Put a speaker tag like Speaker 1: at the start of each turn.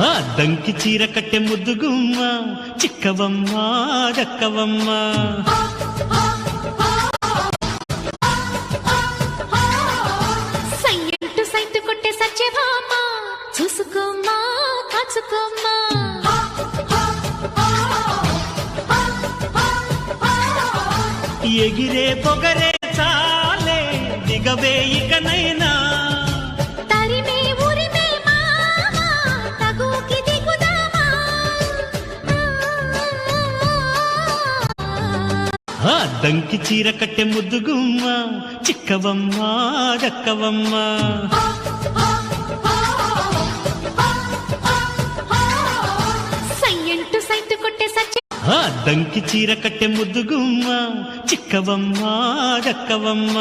Speaker 1: ఆ దంకి చీర కట్టె ముద్దుగుమ్మ చిక్కవమ్మ దక్కవమ్మ
Speaker 2: సయ్యంటు సైటు కొట్టే సత్యభామ చూసుకోమ్మా కాచుకోమ్మా
Speaker 1: ఎగిరే పొగరే చాలే దిగవే ఇకనైనా
Speaker 2: తరిమే ఉరిమే మామ తగుకి దిగుదామా
Speaker 1: ఆ దంకి చీర కట్టె ముద్దుగుమ్మ చిక్కవమ్మ దక్కవమ్మ
Speaker 2: సయ్యంటు సైటు కొట్టే సత్య
Speaker 1: ఆ దంకి చీర కట్టె ముద్దుగుమ్మ చిక్కవమ్మ దక్కవమ్మ